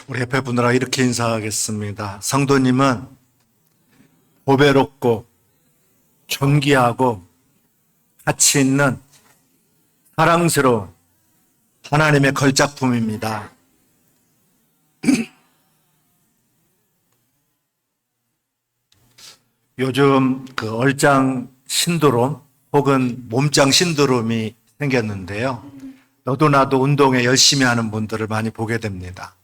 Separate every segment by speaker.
Speaker 1: 우리 옆에 분들하고 이렇게 인사하겠습니다. 성도님은 보배롭고 존귀하고 가치 있는 사랑스러운 하나님의 걸작품입니다. 요즘 그 얼짱 신드롬 혹은 몸짱 신드롬이 생겼는데요. 너도 나도 운동에 열심히 하는 분들을 많이 보게 됩니다.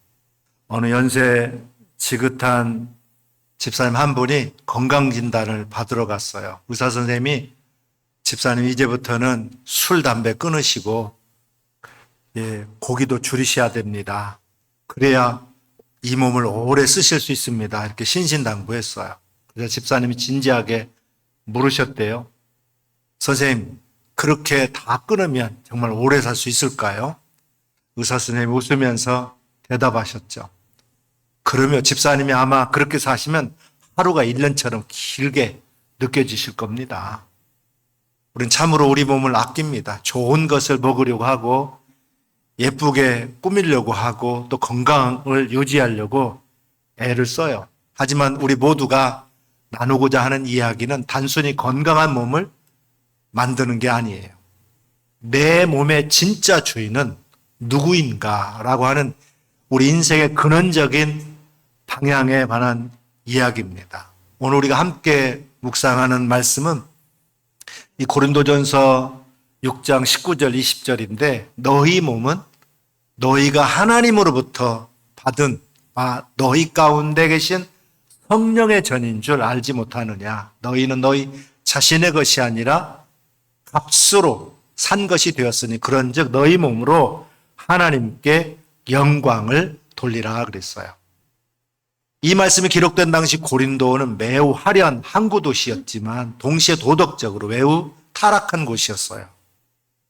Speaker 1: 어느 연세 지긋한 집사님 한 분이 건강진단을 받으러 갔어요. 의사 선생님이 집사님 이제부터는 술, 담배 끊으시고 고기도 줄이셔야 됩니다. 그래야 이 몸을 오래 쓰실 수 있습니다. 이렇게 신신당부했어요. 그래서 집사님이 진지하게 물으셨대요. 선생님, 그렇게 다 끊으면 정말 오래 살 수 있을까요? 의사 선생님이 웃으면서 대답하셨죠. 그러면 집사님이 아마 그렇게 사시면 하루가 1년처럼 길게 느껴지실 겁니다. 우린 참으로 우리 몸을 아낍니다. 좋은 것을 먹으려고 하고 예쁘게 꾸미려고 하고 또 건강을 유지하려고 애를 써요. 하지만 우리 모두가 나누고자 하는 이야기는 단순히 건강한 몸을 만드는 게 아니에요. 내 몸의 진짜 주인은 누구인가라고 하는 우리 인생의 근원적인 방향에 관한 이야기입니다. 오늘 우리가 함께 묵상하는 말씀은 이 고린도전서 6장 19절 20절인데 너희 몸은 너희가 하나님으로부터 받은 너희 가운데 계신 성령의 전인 줄 알지 못하느냐. 너희는 너희 자신의 것이 아니라 값으로 산 것이 되었으니 그런즉 너희 몸으로 하나님께 영광을 돌리라 그랬어요. 이 말씀이 기록된 당시 고린도는 매우 화려한 항구 도시였지만 동시에 도덕적으로 매우 타락한 곳이었어요.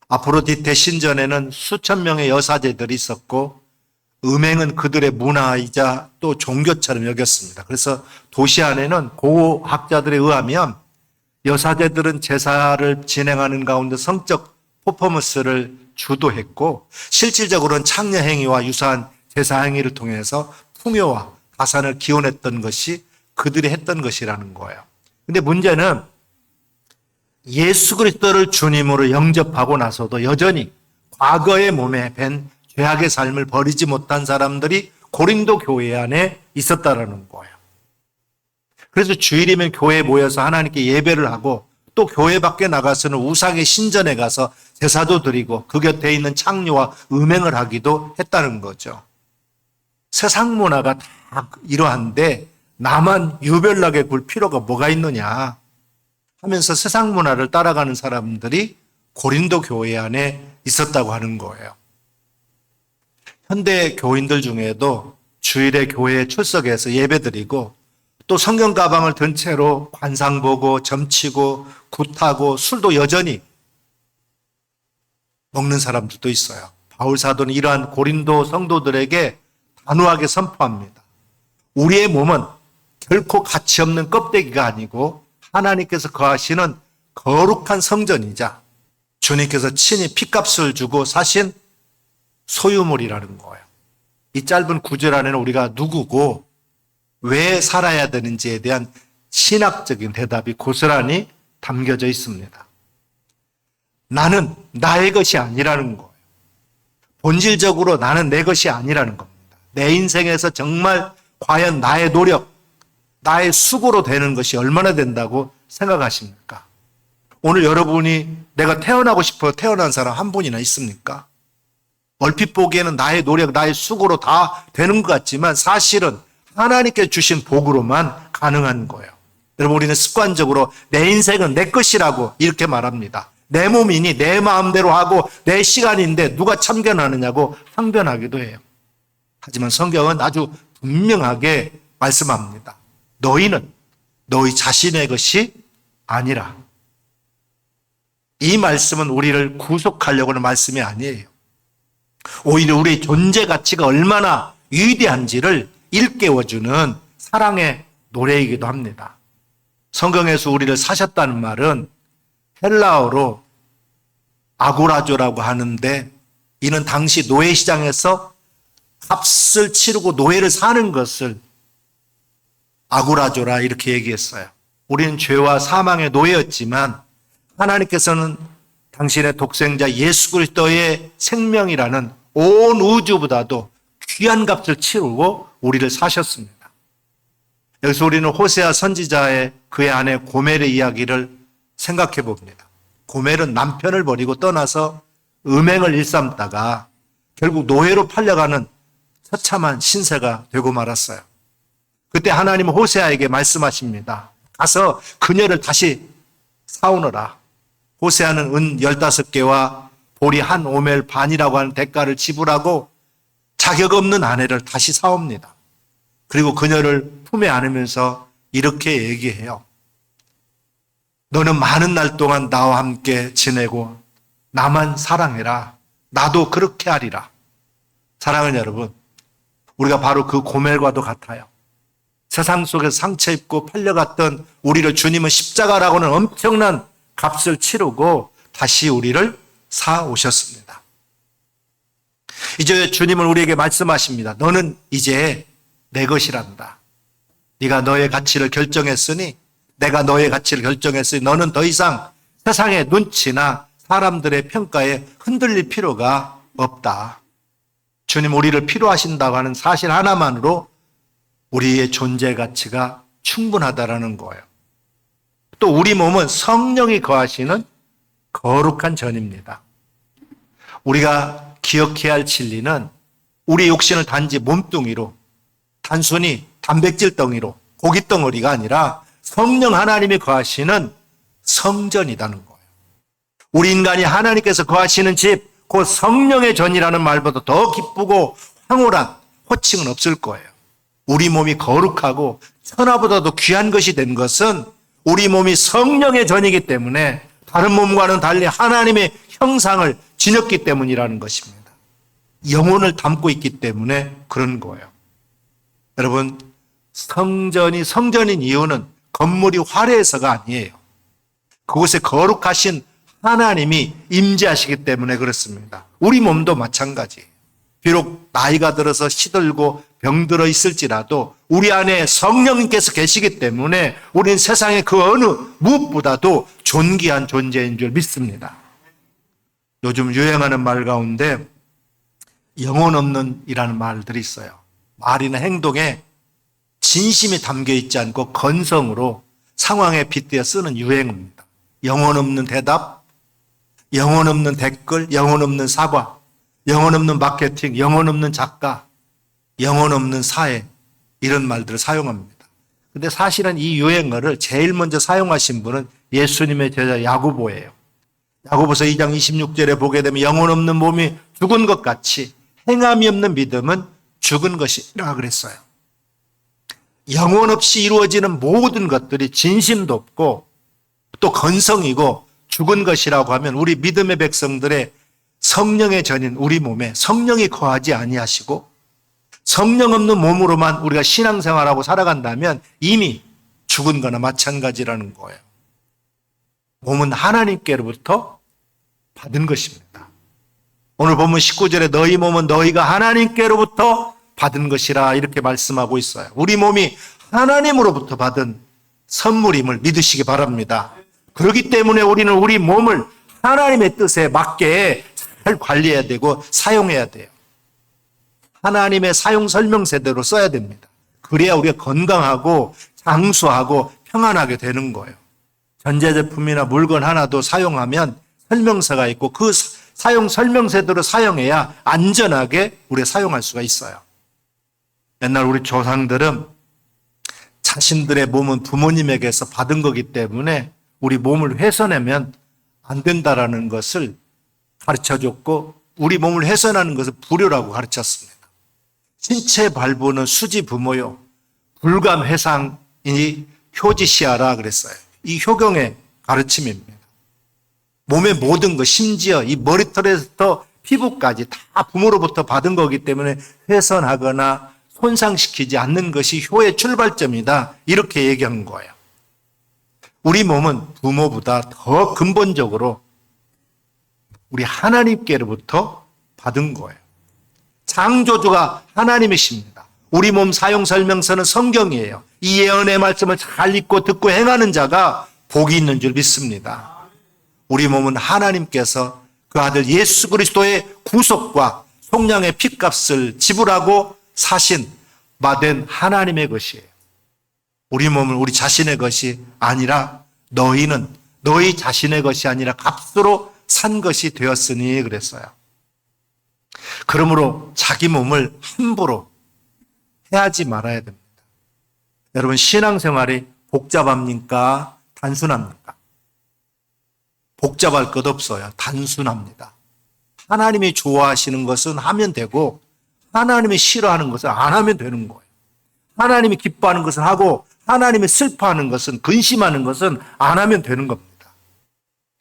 Speaker 1: 아프로디테 신전에는 수천 명의 여사제들이 있었고 음행은 그들의 문화이자 또 종교처럼 여겼습니다. 그래서 도시 안에는 고학자들에 의하면 여사제들은 제사를 진행하는 가운데 성적 퍼포먼스를 주도했고 실질적으로는 창녀 행위와 유사한 제사 행위를 통해서 풍요와 가산을 기원했던 것이 그들이 했던 것이라는 거예요. 근데 문제는 예수 그리스도를 주님으로 영접하고 나서도 여전히 과거의 몸에 밴 죄악의 삶을 버리지 못한 사람들이 고린도 교회 안에 있었다라는 거예요. 그래서 주일이면 교회에 모여서 하나님께 예배를 하고 또 교회 밖에 나가서는 우상의 신전에 가서 제사도 드리고 그 곁에 있는 창녀와 음행을 하기도 했다는 거죠. 세상 문화가 다 이러한데 나만 유별나게 굴 필요가 뭐가 있느냐 하면서 세상 문화를 따라가는 사람들이 고린도 교회 안에 있었다고 하는 거예요. 현대 교인들 중에도 주일에 교회에 출석해서 예배드리고 또 성경 가방을 든 채로 관상 보고 점치고 굿하고 술도 여전히 먹는 사람들도 있어요. 바울 사도는 이러한 고린도 성도들에게 단호하게 선포합니다. 우리의 몸은 결코 가치 없는 껍데기가 아니고 하나님께서 거하시는 거룩한 성전이자 주님께서 친히 피값을 주고 사신 소유물이라는 거예요. 이 짧은 구절 안에는 우리가 누구고 왜 살아야 되는지에 대한 신학적인 대답이 고스란히 담겨져 있습니다. 나는 나의 것이 아니라는 거예요. 본질적으로 나는 내 것이 아니라는 겁니다. 내 인생에서 정말 과연 나의 노력, 나의 수고로 되는 것이 얼마나 된다고 생각하십니까? 오늘 여러분이 내가 태어나고 싶어 태어난 사람 한 분이나 있습니까? 얼핏 보기에는 나의 노력, 나의 수고로 다 되는 것 같지만 사실은 하나님께 주신 복으로만 가능한 거예요. 여러분 우리는 습관적으로 내 인생은 내 것이라고 이렇게 말합니다. 내 몸이니 내 마음대로 하고 내 시간인데 누가 참견하느냐고 항변하기도 해요. 하지만 성경은 아주 분명하게 말씀합니다. 너희는 너희 자신의 것이 아니라. 이 말씀은 우리를 구속하려고 하는 말씀이 아니에요. 오히려 우리의 존재 가치가 얼마나 위대한지를 일깨워주는 사랑의 노래이기도 합니다. 성경에서 우리를 사셨다는 말은 헬라어로 아고라조라고 하는데 이는 당시 노예시장에서 값을 치르고 노예를 사는 것을 아구라조라 이렇게 얘기했어요. 우리는 죄와 사망의 노예였지만 하나님께서는 당신의 독생자 예수 그리스도의 생명이라는 온 우주보다도 귀한 값을 치르고 우리를 사셨습니다. 여기서 우리는 호세아 선지자의 그의 아내 고멜의 이야기를 생각해 봅니다. 고멜은 남편을 버리고 떠나서 음행을 일삼다가 결국 노예로 팔려가는 처참한 신세가 되고 말았어요. 그때 하나님은 호세아에게 말씀하십니다. 가서 그녀를 다시 사오너라. 호세아는 은 15개와 보리 한 오멜 반이라고 하는 대가를 지불하고 자격 없는 아내를 다시 사옵니다. 그리고 그녀를 품에 안으면서 이렇게 얘기해요. 너는 많은 날 동안 나와 함께 지내고 나만 사랑해라. 나도 그렇게 하리라. 사랑하는 여러분, 우리가 바로 그 고멜과도 같아요. 세상 속에서 상처 입고 팔려갔던 우리를 주님은 십자가라고는 엄청난 값을 치르고 다시 우리를 사오셨습니다. 이제 주님은 우리에게 말씀하십니다. 너는 이제 내 것이란다. 네가 너의 가치를 결정했으니 내가 너의 가치를 결정했으니 너는 더 이상 세상의 눈치나 사람들의 평가에 흔들릴 필요가 없다. 주님 우리를 필요하신다고 하는 사실 하나만으로 우리의 존재 가치가 충분하다라는 거예요. 또 우리 몸은 성령이 거하시는 거룩한 전입니다. 우리가 기억해야 할 진리는 우리 육신을 단지 몸뚱이로 단순히 단백질 덩이로 고기 덩어리가 아니라 성령 하나님이 거하시는 성전이라는 거예요. 우리 인간이 하나님께서 거하시는 집, 그 성령의 전이라는 말보다 더 기쁘고 황홀한 호칭은 없을 거예요. 우리 몸이 거룩하고 천하보다도 귀한 것이 된 것은 우리 몸이 성령의 전이기 때문에 다른 몸과는 달리 하나님의 형상을 지녔기 때문이라는 것입니다. 영혼을 담고 있기 때문에 그런 거예요. 여러분, 성전이 성전인 이유는 건물이 화려해서가 아니에요. 그곳에 거룩하신 하나님이 임재하시기 때문에 그렇습니다. 우리 몸도 마찬가지예요. 비록 나이가 들어서 시들고 병들어 있을지라도 우리 안에 성령님께서 계시기 때문에 우리는 세상의 그 어느 무엇보다도 존귀한 존재인 줄 믿습니다. 요즘 유행하는 말 가운데 영혼 없는 이라는 말들이 있어요. 말이나 행동에 진심이 담겨 있지 않고 건성으로 상황에 빗대어 쓰는 유행입니다. 영혼 없는 대답, 영혼 없는 댓글, 영혼 없는 사과, 영혼 없는 마케팅, 영혼 없는 작가, 영혼 없는 사회, 이런 말들을 사용합니다. 근데 사실은 이 유행어를 제일 먼저 사용하신 분은 예수님의 제자 야고보예요. 야고보서 2장 26절에 보게 되면 영혼 없는 몸이 죽은 것 같이 행함이 없는 믿음은 죽은 것이라 그랬어요. 영혼 없이 이루어지는 모든 것들이 진심도 없고 또 건성이고 죽은 것이라고 하면 우리 믿음의 백성들의 성령의 전인 우리 몸에 성령이 거하지 아니하시고 성령 없는 몸으로만 우리가 신앙생활하고 살아간다면 이미 죽은 거나 마찬가지라는 거예요. 몸은 하나님께로부터 받은 것입니다. 오늘 본문 19절에 너희 몸은 너희가 하나님께로부터 받은 것이라 이렇게 말씀하고 있어요. 우리 몸이 하나님으로부터 받은 선물임을 믿으시기 바랍니다. 그렇기 때문에 우리는 우리 몸을 하나님의 뜻에 맞게 잘 관리해야 되고 사용해야 돼요. 하나님의 사용 설명서대로 써야 됩니다. 그래야 우리가 건강하고 장수하고 평안하게 되는 거예요. 전자제품이나 물건 하나도 사용하면 설명서가 있고 그 사용 설명서대로 사용해야 안전하게 우리가 사용할 수가 있어요. 옛날 우리 조상들은 자신들의 몸은 부모님에게서 받은 거기 때문에 우리 몸을 훼손하면 안 된다라는 것을 가르쳐줬고 우리 몸을 훼손하는 것을 불효라고 가르쳤습니다. 신체 발부는 수지 부모요 불감 회상이니 효지시하라 그랬어요. 이 효경의 가르침입니다. 몸의 모든 것 심지어 이 머리털에서 피부까지 다 부모로부터 받은 거기 때문에 훼손하거나 손상시키지 않는 것이 효의 출발점이다 이렇게 얘기한 거예요. 우리 몸은 부모보다 더 근본적으로 우리 하나님께로부터 받은 거예요. 창조주가 하나님이십니다. 우리 몸 사용 설명서는 성경이에요. 이 예언의 말씀을 잘 읽고 듣고 행하는 자가 복이 있는 줄 믿습니다. 우리 몸은 하나님께서 그 아들 예수 그리스도의 구속과 속량의 핏값을 지불하고 사신 받은 하나님의 것이에요. 우리 몸은 우리 자신의 것이 아니라 너희는 너희 자신의 것이 아니라 값으로 산 것이 되었으니 그랬어요. 그러므로 자기 몸을 함부로 해하지 말아야 됩니다. 여러분, 신앙생활이 복잡합니까? 단순합니까? 복잡할 것 없어요. 단순합니다. 하나님이 좋아하시는 것은 하면 되고 하나님이 싫어하는 것은 안 하면 되는 거예요. 하나님이 기뻐하는 것은 하고 하나님이 슬퍼하는 것은, 근심하는 것은 안 하면 되는 겁니다.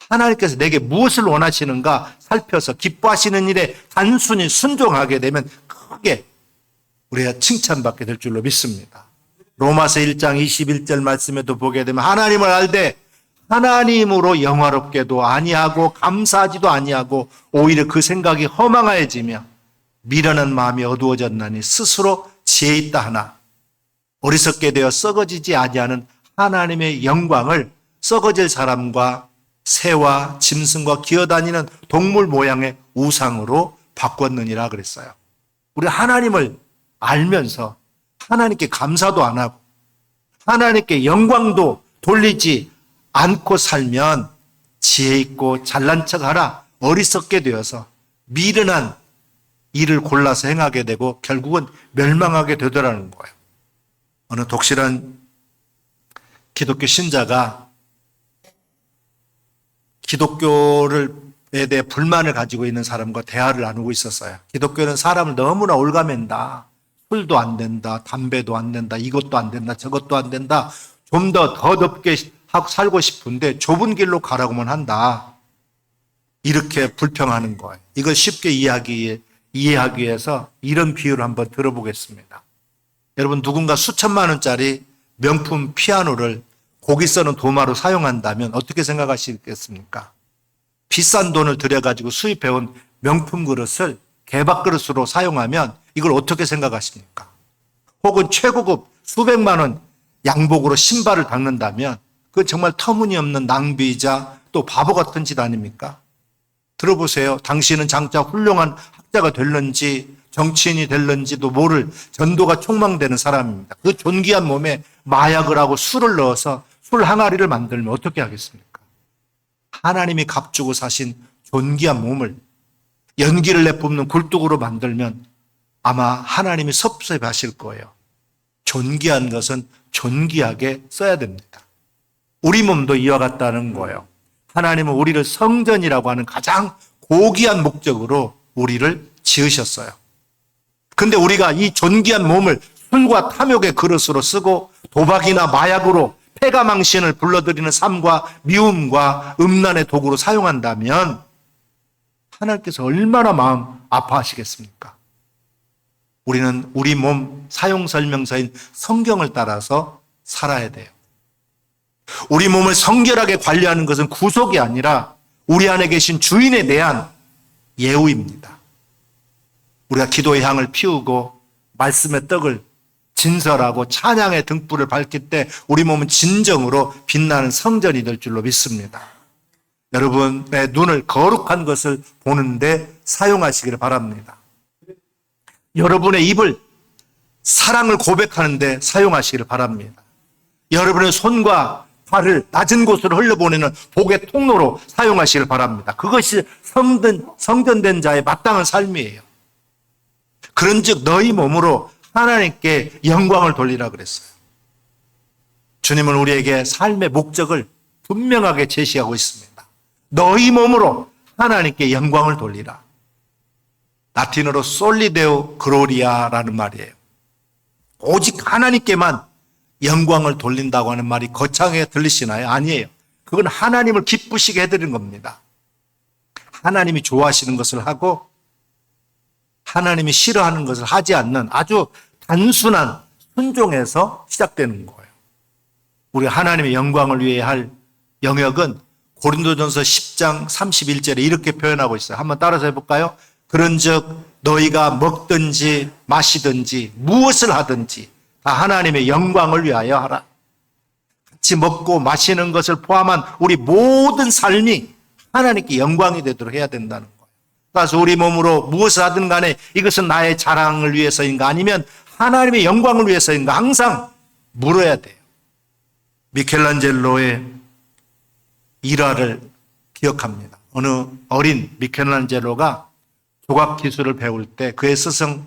Speaker 1: 하나님께서 내게 무엇을 원하시는가 살펴서 기뻐하시는 일에 단순히 순종하게 되면 크게 우리가 칭찬받게 될 줄로 믿습니다. 로마서 1장 21절 말씀에도 보게 되면 하나님을 알되 하나님으로 영화롭게도 아니하고 감사하지도 아니하고 오히려 그 생각이 허망하여지며 미련한 마음이 어두워졌나니 스스로 지혜 있다 하나 어리석게 되어 썩어지지 아니하는 하나님의 영광을 썩어질 사람과 새와 짐승과 기어다니는 동물 모양의 우상으로 바꿨느니라 그랬어요. 우리 하나님을 알면서 하나님께 감사도 안 하고 하나님께 영광도 돌리지 않고 살면 지혜 있고 잘난 척하라 어리석게 되어서 미련한 일을 골라서 행하게 되고 결국은 멸망하게 되더라는 거예요. 어느 독실한 기독교 신자가 기독교에 대해 불만을 가지고 있는 사람과 대화를 나누고 있었어요. 기독교는 사람을 너무나 올가맨다. 술도 안 된다. 담배도 안 된다. 이것도 안 된다. 저것도 안 된다. 좀 더 넓게 하고 살고 싶은데 좁은 길로 가라고만 한다. 이렇게 불평하는 거예요. 이걸 쉽게 이해하기 위해서 이런 비유를 한번 들어보겠습니다. 여러분, 누군가 수천만 원짜리 명품 피아노를 고기 써는 도마로 사용한다면 어떻게 생각하시겠습니까? 비싼 돈을 들여가지고 수입해온 명품 그릇을 개밥 그릇으로 사용하면 이걸 어떻게 생각하십니까? 혹은 최고급 수백만 원 양복으로 신발을 닦는다면 그건 정말 터무니없는 낭비이자 또 바보 같은 짓 아닙니까? 들어보세요. 당신은 장차 훌륭한 학자가 될는지 정치인이 될는지도 모를 전도가 촉망되는 사람입니다. 그 존귀한 몸에 마약을 하고 술을 넣어서 술 항아리를 만들면 어떻게 하겠습니까? 하나님이 값주고 사신 존귀한 몸을 연기를 내뿜는 굴뚝으로 만들면 아마 하나님이 섭섭해하실 거예요. 존귀한 것은 존귀하게 써야 됩니다. 우리 몸도 이와 같다는 거예요. 하나님은 우리를 성전이라고 하는 가장 고귀한 목적으로 우리를 지으셨어요. 근데 우리가 이 존귀한 몸을 술과 탐욕의 그릇으로 쓰고 도박이나 마약으로 패가망신을 불러들이는 삶과 미움과 음란의 도구로 사용한다면 하나님께서 얼마나 마음 아파하시겠습니까? 우리는 우리 몸 사용 설명서인 성경을 따라서 살아야 돼요. 우리 몸을 성결하게 관리하는 것은 구속이 아니라 우리 안에 계신 주인에 대한 예우입니다. 우리가 기도의 향을 피우고 말씀의 떡을 진설하고 찬양의 등불을 밝힐 때 우리 몸은 진정으로 빛나는 성전이 될 줄로 믿습니다. 여러분의 눈을 거룩한 것을 보는데 사용하시기를 바랍니다. 여러분의 입을 사랑을 고백하는 데 사용하시기를 바랍니다. 여러분의 손과 발을 낮은 곳으로 흘려보내는 복의 통로로 사용하시기를 바랍니다. 그것이 성전된 자의 마땅한 삶이에요. 그런즉 너희 몸으로 하나님께 영광을 돌리라 그랬어요. 주님은 우리에게 삶의 목적을 분명하게 제시하고 있습니다. 너희 몸으로 하나님께 영광을 돌리라. 라틴어로 솔리데오 글로리아라는 말이에요. 오직 하나님께만 영광을 돌린다고 하는 말이 거창하게 들리시나요? 아니에요. 그건 하나님을 기쁘시게 해드리는 겁니다. 하나님이 좋아하시는 것을 하고 하나님이 싫어하는 것을 하지 않는 아주 단순한 순종에서 시작되는 거예요. 우리 하나님의 영광을 위해 할 영역은 고린도전서 10장 31절에 이렇게 표현하고 있어요. 한번 따라서 해볼까요? 그런즉 너희가 먹든지 마시든지 무엇을 하든지 다 하나님의 영광을 위하여 하라. 같이 먹고 마시는 것을 포함한 우리 모든 삶이 하나님께 영광이 되도록 해야 된다는 거예요. 따라서 우리 몸으로 무엇을 하든 간에 이것은 나의 자랑을 위해서인가 아니면 하나님의 영광을 위해서인가 항상 물어야 돼요. 미켈란젤로의 일화를 기억합니다. 어느 어린 미켈란젤로가 조각 기술을 배울 때 그의 스승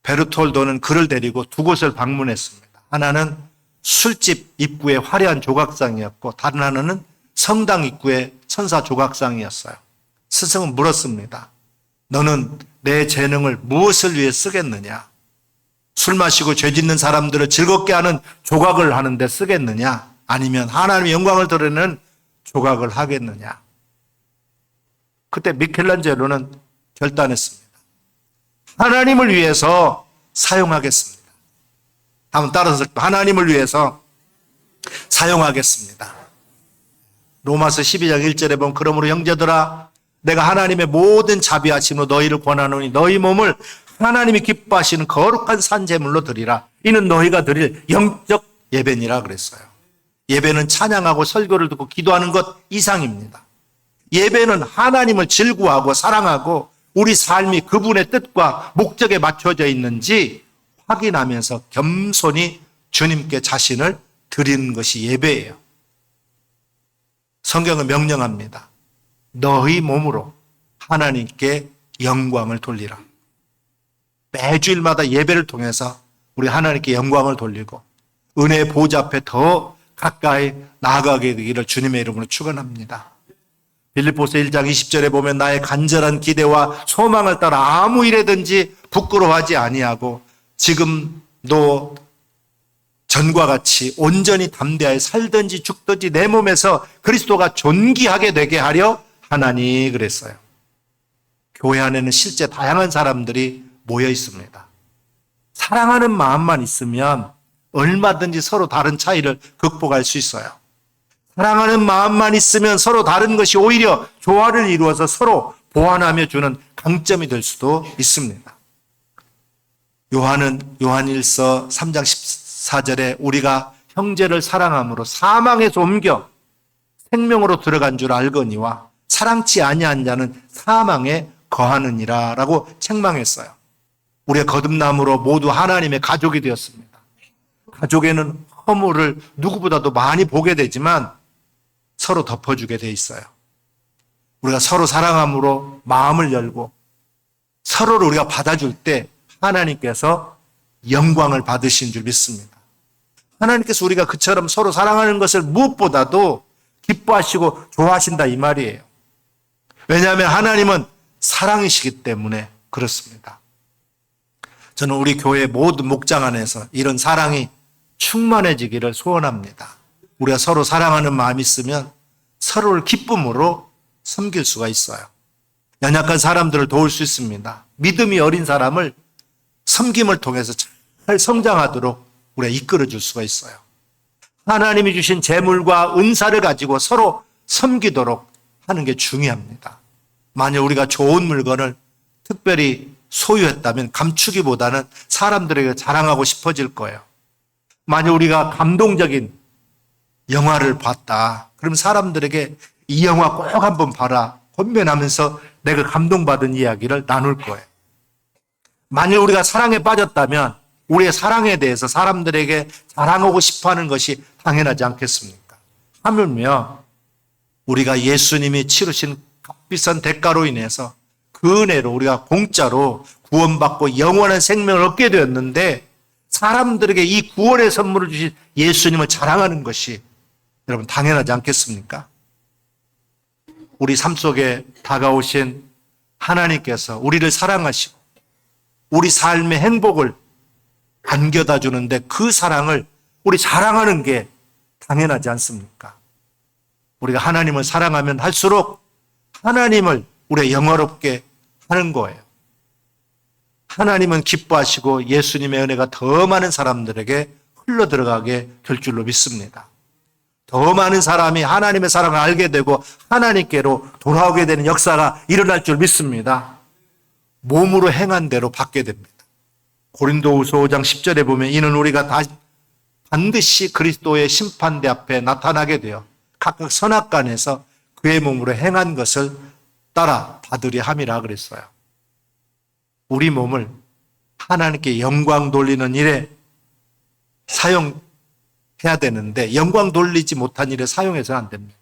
Speaker 1: 베르톨도는 그를 데리고 두 곳을 방문했습니다. 하나는 술집 입구의 화려한 조각상이었고 다른 하나는 성당 입구의 천사 조각상이었어요. 스승은 물었습니다. 너는 내 재능을 무엇을 위해 쓰겠느냐? 술 마시고 죄 짓는 사람들을 즐겁게 하는 조각을 하는데 쓰겠느냐? 아니면 하나님의 영광을 드러내는 조각을 하겠느냐? 그때 미켈란젤로는 결단했습니다. 하나님을 위해서 사용하겠습니다. 한번 따라서 하나님을 위해서 사용하겠습니다. 로마서 12장 1절에 보면 그러므로 형제들아 내가 하나님의 모든 자비하심으로 너희를 권하노니 너희 몸을 하나님이 기뻐하시는 거룩한 산제물로 드리라. 이는 너희가 드릴 영적 예배니라 그랬어요. 예배는 찬양하고 설교를 듣고 기도하는 것 이상입니다. 예배는 하나님을 즐거워하고 사랑하고 우리 삶이 그분의 뜻과 목적에 맞춰져 있는지 확인하면서 겸손히 주님께 자신을 드리는 것이 예배예요. 성경은 명령합니다. 너희 몸으로 하나님께 영광을 돌리라. 매주일마다 예배를 통해서 우리 하나님께 영광을 돌리고 은혜의 보좌 앞에 더 가까이 나아가게 되기를 주님의 이름으로 축원합니다. 빌립보서 1장 20절에 보면 나의 간절한 기대와 소망을 따라 아무 일에든지 부끄러워하지 아니하고 지금도 전과 같이 온전히 담대하여 살든지 죽든지 내 몸에서 그리스도가 존귀하게 되게 하려 하나니 그랬어요. 교회 안에는 실제 다양한 사람들이 모여 있습니다. 사랑하는 마음만 있으면 얼마든지 서로 다른 차이를 극복할 수 있어요. 사랑하는 마음만 있으면 서로 다른 것이 오히려 조화를 이루어서 서로 보완하며 주는 강점이 될 수도 있습니다. 요한은 요한일서 3장 14절에 우리가 형제를 사랑함으로 사망에서 옮겨 생명으로 들어간 줄 알거니와 사랑치 아니한 자는 사망에 거하느니라 라고 책망했어요. 우리가 거듭남으로 모두 하나님의 가족이 되었습니다. 가족에는 허물을 누구보다도 많이 보게 되지만 서로 덮어주게 돼 있어요. 우리가 서로 사랑함으로 마음을 열고 서로를 우리가 받아줄 때 하나님께서 영광을 받으신 줄 믿습니다. 하나님께서 우리가 그처럼 서로 사랑하는 것을 무엇보다도 기뻐하시고 좋아하신다 이 말이에요. 왜냐하면 하나님은 사랑이시기 때문에 그렇습니다. 저는 우리 교회 모든 목장 안에서 이런 사랑이 충만해지기를 소원합니다. 우리가 서로 사랑하는 마음이 있으면 서로를 기쁨으로 섬길 수가 있어요. 연약한 사람들을 도울 수 있습니다. 믿음이 어린 사람을 섬김을 통해서 잘 성장하도록 우리가 이끌어 줄 수가 있어요. 하나님이 주신 재물과 은사를 가지고 서로 섬기도록 하는 게 중요합니다. 만약 우리가 좋은 물건을 특별히 소유했다면 감추기보다는 사람들에게 자랑하고 싶어질 거예요. 만약 우리가 감동적인 영화를 봤다. 그럼 사람들에게 이 영화 꼭 한번 봐라. 권면하면서 내가 감동받은 이야기를 나눌 거예요. 만약 우리가 사랑에 빠졌다면 우리의 사랑에 대해서 사람들에게 자랑하고 싶어하는 것이 당연하지 않겠습니까? 하물며 우리가 예수님이 치르신 값비싼 대가로 인해서 그 은혜로 우리가 공짜로 구원받고 영원한 생명을 얻게 되었는데 사람들에게 이 구원의 선물을 주신 예수님을 자랑하는 것이 여러분 당연하지 않겠습니까? 우리 삶 속에 다가오신 하나님께서 우리를 사랑하시고 우리 삶의 행복을 안겨다 주는데 그 사랑을 우리 자랑하는 게 당연하지 않습니까? 우리가 하나님을 사랑하면 할수록 하나님을 우리가 영화롭게 하는 거예요. 하나님은 기뻐하시고 예수님의 은혜가 더 많은 사람들에게 흘러 들어가게 될 줄로 믿습니다. 더 많은 사람이 하나님의 사랑을 알게 되고 하나님께로 돌아오게 되는 역사가 일어날 줄 믿습니다. 몸으로 행한 대로 받게 됩니다. 고린도후서 5장 10절에 보면 이는 우리가 다 반드시 그리스도의 심판대 앞에 나타나게 되어 각각 선악간에서 그의 몸으로 행한 것을 따라 받으려 함이라 그랬어요. 우리 몸을 하나님께 영광 돌리는 일에 사용해야 되는데 영광 돌리지 못한 일에 사용해서는 안 됩니다.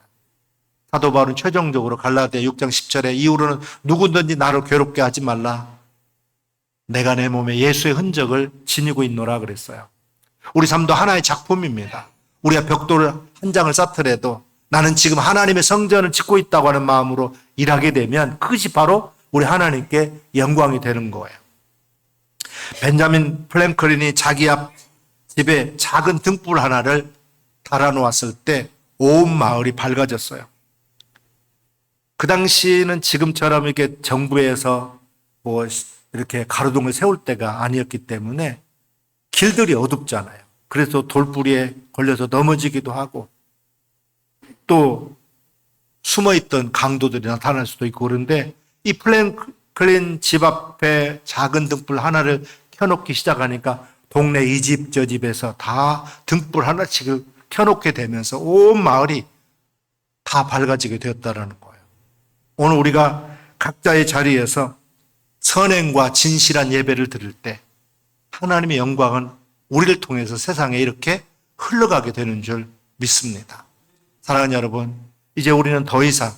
Speaker 1: 사도 바울은 최종적으로 갈라디아 6장 10절에 이후로는 누구든지 나를 괴롭게 하지 말라. 내가 내 몸에 예수의 흔적을 지니고 있노라 그랬어요. 우리 삶도 하나의 작품입니다. 우리가 벽돌을 한 장을 쌓더라도 나는 지금 하나님의 성전을 짓고 있다고 하는 마음으로 일하게 되면 그것이 바로 우리 하나님께 영광이 되는 거예요. 벤자민 프랭클린이 자기 앞 집에 작은 등불 하나를 달아놓았을 때 온 마을이 밝아졌어요. 그 당시는 지금처럼 이렇게 정부에서 뭐 이렇게 가로등을 세울 때가 아니었기 때문에 길들이 어둡잖아요. 그래서 돌뿌리에 걸려서 넘어지기도 하고 또 숨어있던 강도들이 나타날 수도 있고 그런데 이 프랭클린 집 앞에 작은 등불 하나를 켜놓기 시작하니까 동네 이 집 저 집에서 다 등불 하나씩 켜놓게 되면서 온 마을이 다 밝아지게 되었다는 거예요. 오늘 우리가 각자의 자리에서 선행과 진실한 예배를 드릴 때 하나님의 영광은 우리를 통해서 세상에 이렇게 흘러가게 되는 줄 믿습니다. 사랑하는 여러분, 이제 우리는 더 이상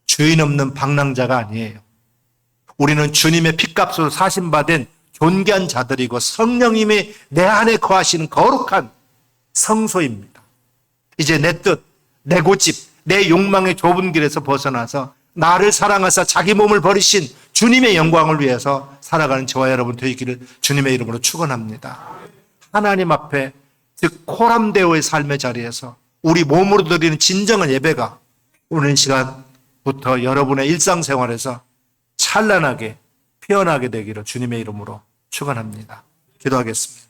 Speaker 1: 주인 없는 방랑자가 아니에요. 우리는 주님의 피값으로 사신받은 존귀한 자들이고 성령님이 내 안에 거하시는 거룩한 성소입니다. 이제 내 뜻, 내 고집, 내 욕망의 좁은 길에서 벗어나서 나를 사랑하사 자기 몸을 버리신 주님의 영광을 위해서 살아가는 저와 여러분 되기를 주님의 이름으로 축원합니다. 하나님 앞에 즉 코람데오의 삶의 자리에서 우리 몸으로 드리는 진정한 예배가 오늘 시간부터 여러분의 일상생활에서 찬란하게 피어나게 되기를 주님의 이름으로 축원합니다. 기도하겠습니다.